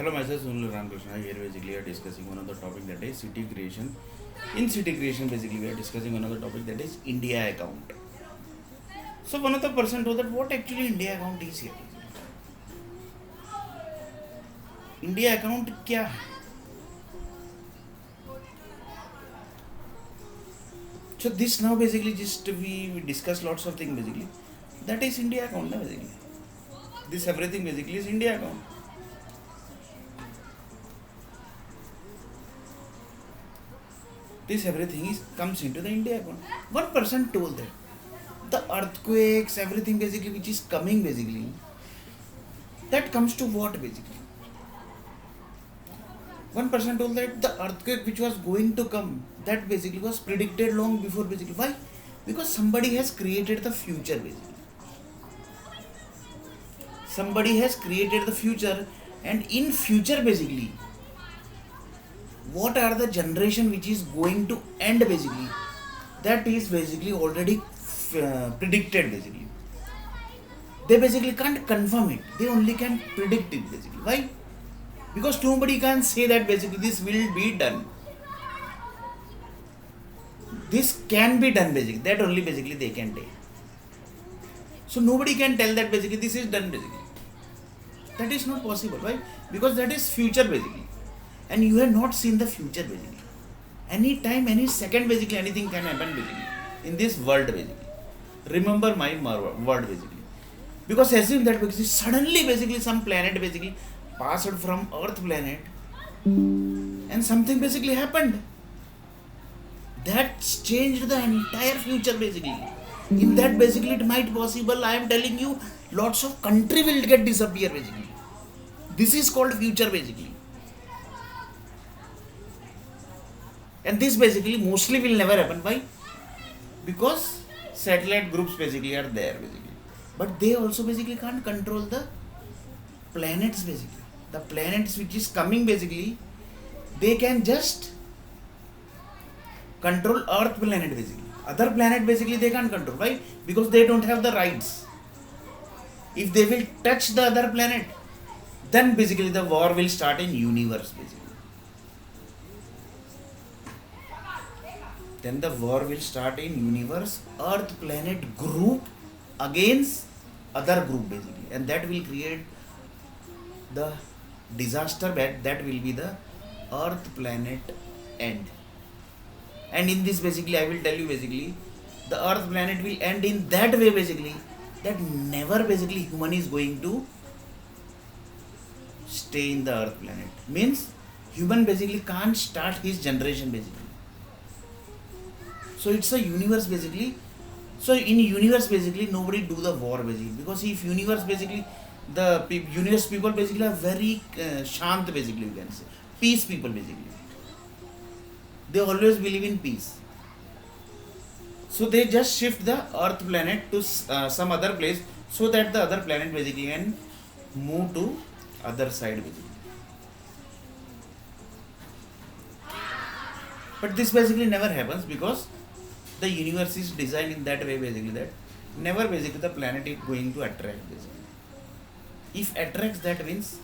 Hello, myself Sunil Ramakrishna. Here basically we are discussing one of the topic that is city creation. In city creation, basically we are discussing another topic that is India account. So one of the person told that what actually India account is here. India account क्या है? So this now basically just we discuss lots of things basically. That is India account na basically. This everything basically is India account. This everything is comes into the India account. One person told that the earthquakes, everything basically which is coming basically, that comes to what basically? One person told that the earthquake which was going to come, that basically was predicted long before basically. Why? Because somebody has created the future basically. Somebody has created the future, and in future basically, what are the generation which is going to end basically, that is basically already predicted basically. They basically can't confirm it, they only can predict it basically. Why? Because nobody can say that basically this will be done, this can be done basically, that only basically they can take. So nobody can tell that basically this is done basically. That is not possible. Why? Because that is future basically, and you have not seen the future basically. Any time, any second basically anything can happen basically in this world basically. Remember my word basically. Because assume that basically suddenly basically some planet basically passed from Earth planet and something basically happened. That's changed the entire future basically. In that basically it might possible, I am telling you, lots of country will get disappear basically. This is called future basically. And this basically mostly will never happen. Why? Because satellite groups basically are there basically. But they also basically can't control the planets basically. The planets which is coming basically, they can just control Earth planet basically. Other planet basically they can't control. Why? Because they don't have the rights. If they will touch the other planet, then basically the war will start in universe basically. Then the war will start in universe, Earth planet group against other group basically, and that will create the disaster that will be the Earth planet end. And in this basically I will tell you basically, the Earth planet will end in that way basically, that never basically human is going to stay in the Earth planet. Means human basically can't start his generation basically. So it's a universe basically. So in universe basically nobody do the war basically, because if universe basically, the universe people basically are very shant basically, you can say peace people basically. They always believe in peace. So they just shift the Earth planet to some other place, so that the other planet basically can move to other side basically. But this basically never happens, because the universe is designed in that way basically, that never basically the planet is going to attract basically. If attracts, that means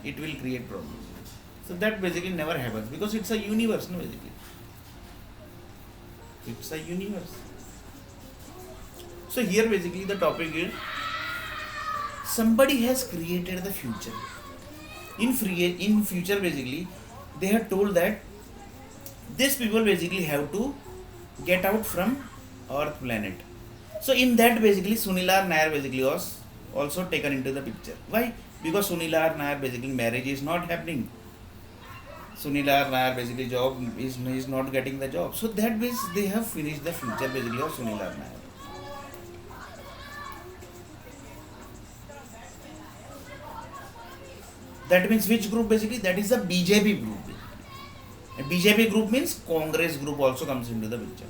it will create problems. So that basically never happens, because it's a universe, no basically. It's a universe. So here basically the topic is, somebody has created the future. In future basically, they have told that these people basically have to get out from Earth planet. So in that basically Sunil Nair basically was also taken into the picture. Why? Because Sunil Nair basically marriage is not happening. Sunil Nair basically job is not getting the job. So that means they have finished the future basically of Sunil Nair. That means which group basically? That is the BJP group basically. And BJP group means Congress group also comes into the picture.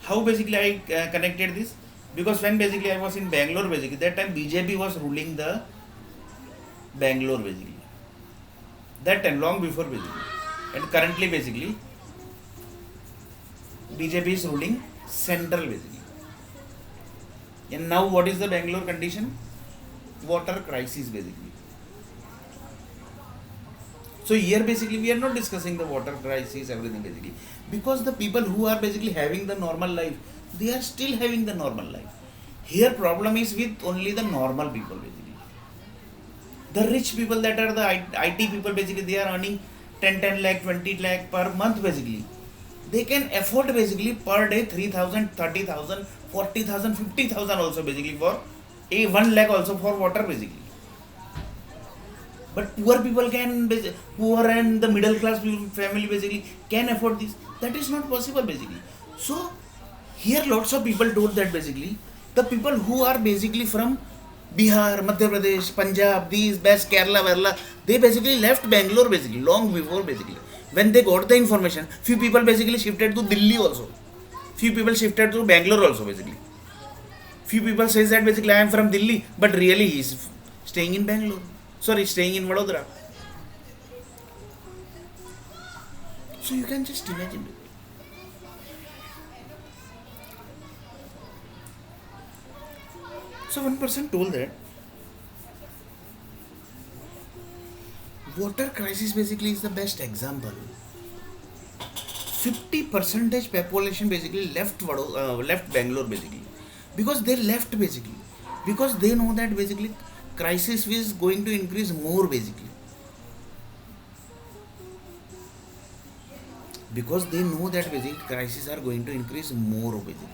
How basically I connected this? Because when basically I was in Bangalore basically, that time BJP was ruling the Bangalore basically. That time, long before basically. And currently basically BJP is ruling central basically. And now what is the Bangalore condition? Water crisis basically. So here basically we are not discussing the water crisis, everything basically. Because the people who are basically having the normal life, they are still having the normal life. Here problem is with only the normal people basically. The rich people that are the IT people basically, they are earning 10 lakh, 20 lakh per month basically. They can afford basically per day 3,000, 30,000, 40,000, 50,000 also basically for a 1 lakh also for water basically. But poor people can, poor and the middle class family basically can afford this. That is not possible basically. So here lots of people told that basically the people who are basically from Bihar, Madhya Pradesh, Punjab, these best Kerala, Verla, they basically left Bangalore basically long before basically. When they got the information, few people basically shifted to Delhi also. Few people shifted to Bangalore also basically. Few people says that basically I am from Delhi, but really he is staying in Bangalore. Sorry, staying in Vadodara. So you can just imagine it. So one person told that water crisis basically is the best example. 50 percentage population basically left Bangalore basically because they left basically because they know that basically crisis is going to increase more basically because they know that basically crises are going to increase more basically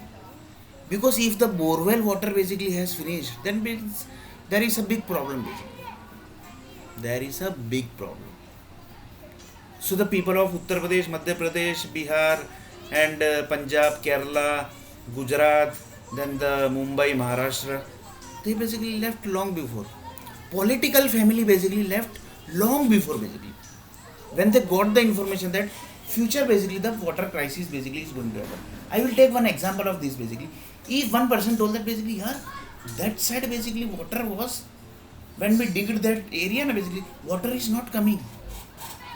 because if the borewell water basically has finished then there is a big problem basically there is a big problem. So the people of Uttar Pradesh, Madhya Pradesh, Bihar and Punjab, Kerala, Gujarat, then the Mumbai, Maharashtra, they basically left long before. Political family basically left long before basically. When they got the information that future basically the water crisis basically is going to happen. I will take one example of this basically. If one person told that basically, yeah, that side basically water was, when we digged that area basically water is not coming.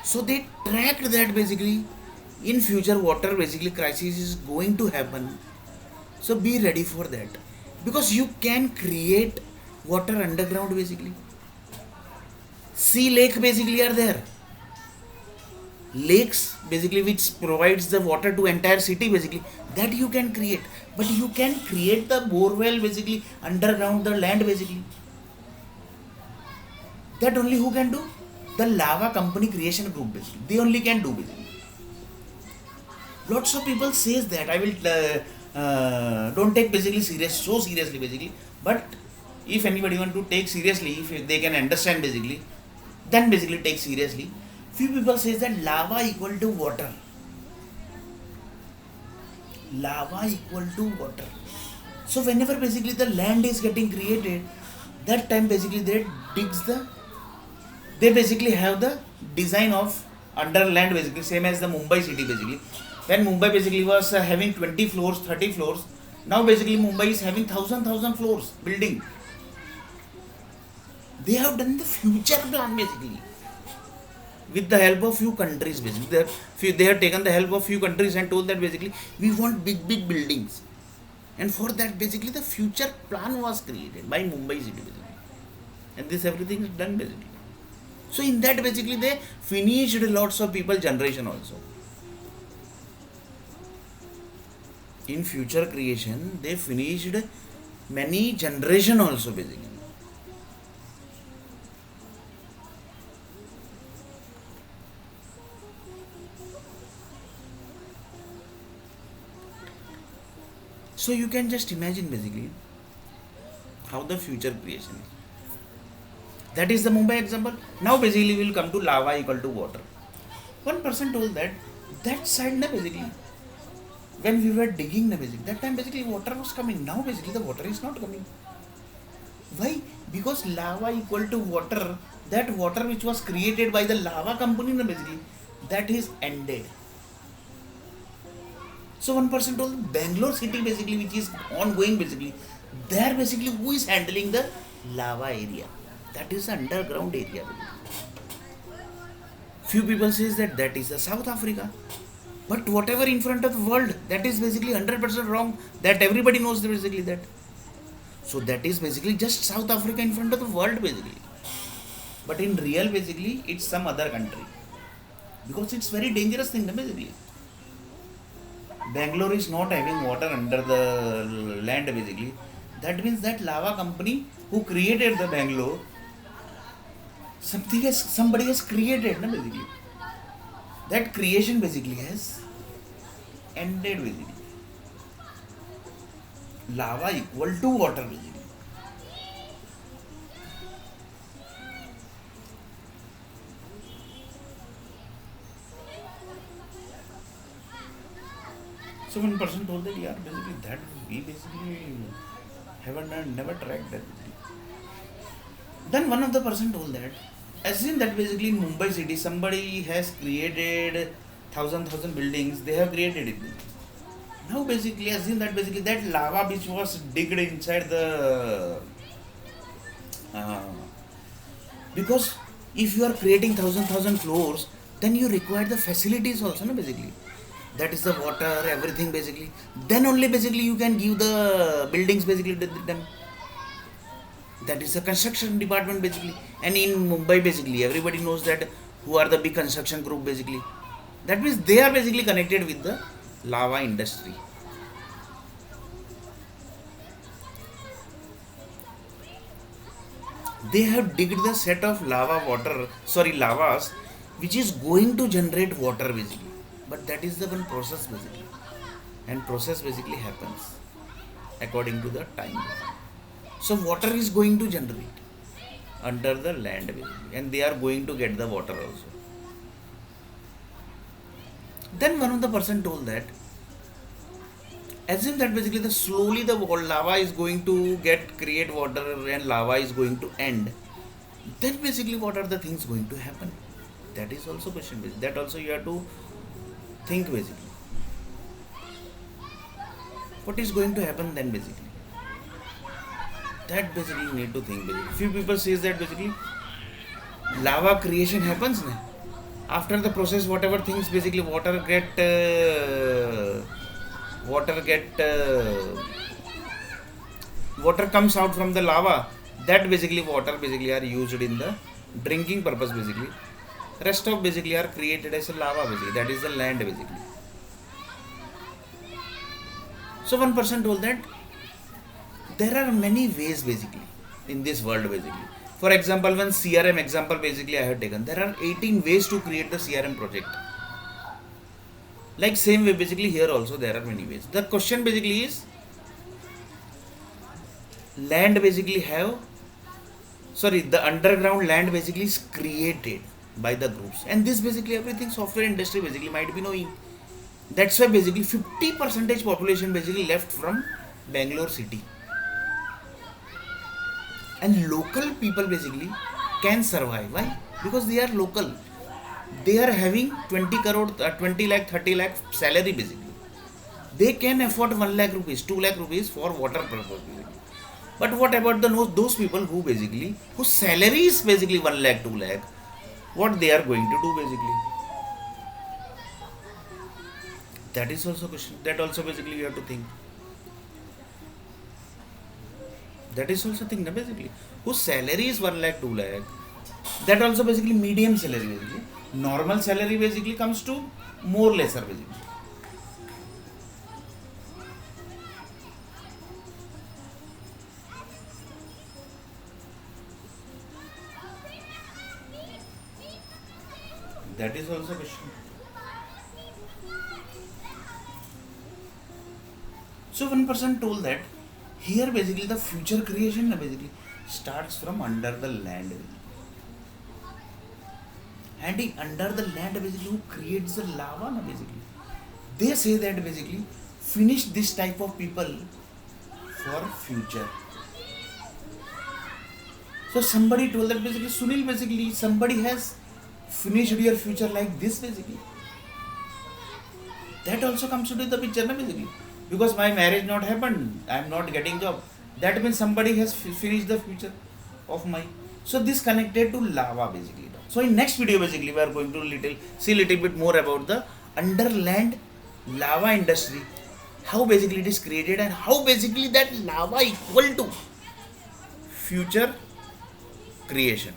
So they tracked that basically in future water basically crisis is going to happen. So be ready for that because you can create water underground basically. Sea lake basically are there. Lakes basically which provides the water to entire city basically that you can create. But you can create the borewell basically underground the land basically. That only who can do? The lava company creation group basically. They only can do basically. Lots of people says that I will don't take basically so seriously basically. But if anybody want to take seriously, if they can understand basically, then basically take seriously. Few people says that lava equal to water. Lava equal to water. So whenever basically the land is getting created, that time basically they basically have the design of underland basically same as the Mumbai city basically. When Mumbai basically was having 20 floors, 30 floors, now basically Mumbai is having 1,000 floors building. They have done the future plan basically with the help of few countries basically. They have taken the help of few countries and told that basically we want big buildings, and for that basically the future plan was created by Mumbai city basically, and this everything is done basically. So in that basically they finished lots of people generation also. In future creation they finished many generation also basically. So you can just imagine basically how the future creation is. That is the Mumbai example. Now basically we will come to lava equal to water. One person told that side basically when we were digging basically that time basically water was coming. Now basically the water is not coming. Why? Because lava equal to water, that water which was created by the lava company basically that is ended. So one person told Bangalore city basically which is ongoing basically, there basically who is handling the lava area? That is the underground area. Few people says that is the South Africa. But whatever in front of the world, that is basically 100% wrong. That everybody knows basically that. So that is basically just South Africa in front of the world basically. But in real basically it's some other country, because it's very dangerous thing basically. Bangalore is not having water under the land basically. That means that lava company who created the Bangalore, somebody has created basically. That creation basically has ended basically. Lava equal to water basically. So one person told that, yeah, basically that we basically haven't never tracked that basically. Then one of the person told that, assume that basically in Mumbai city somebody has created thousand buildings, they have created it. Now basically assume that basically that lava which was digged inside the uh, because if you are creating thousand floors, then you require the facilities also, no, basically. That is the water, everything basically. Then only basically you can give the buildings basically to them. That is the construction department basically. And in Mumbai basically, everybody knows that who are the big construction group basically. That means they are basically connected with the lava industry. They have digged the set of lavas, which is going to generate water basically. But that is the one process basically. And process basically happens according to the time. So water is going to generate under the land basically, and they are going to get the water also. Then one of the person told that, assume that basically slowly the lava is going to create water and lava is going to end. Then basically what are the things going to happen? That is also question basically. That also you have to think basically. What is going to happen then basically? That basically you need to think basically. Few people says that basically lava creation happens now. After the process, whatever things basically water comes out from the lava. That basically water basically are used in the drinking purpose basically. Rest of basically are created as a lava basically. That is the land basically. So one person told that there are many ways basically in this world basically. For example, one CRM example basically I have taken. There are 18 ways to create the CRM project. Like same way basically here also there are many ways. The question basically is, the underground land basically is created by the groups. And this basically everything software industry basically might be knowing. That's why basically 50% population basically left from Bangalore city. And local people basically can survive. Why? Because they are local. They are having 20 crore, 20 lakh, 30 lakh salary basically. They can afford 1 lakh rupees, 2 lakh rupees for water purpose basically. But what about those people whose salary is basically 1 lakh, 2 lakh? What they are going to do basically? That is also a question. That also basically you have to think. That is also thing basically. Whose salary is 1 lakh, 2 lakh? That also basically medium salary basically. Normal salary basically comes to more lesser basically. That is also a question. So one person told that here basically the future creation basically starts from under the land. And under the land basically who creates the lava basically. They say that basically finish this type of people for future. So somebody told that basically Sunil basically somebody has finished your future like this basically. That also comes into the picture basically. Because my marriage not happened, I am not getting job. That means somebody has finished the future of my. So this connected to lava basically. So in next video basically we are going to see little bit more about the underland lava industry, how basically it is created and how basically that lava equal to future creation.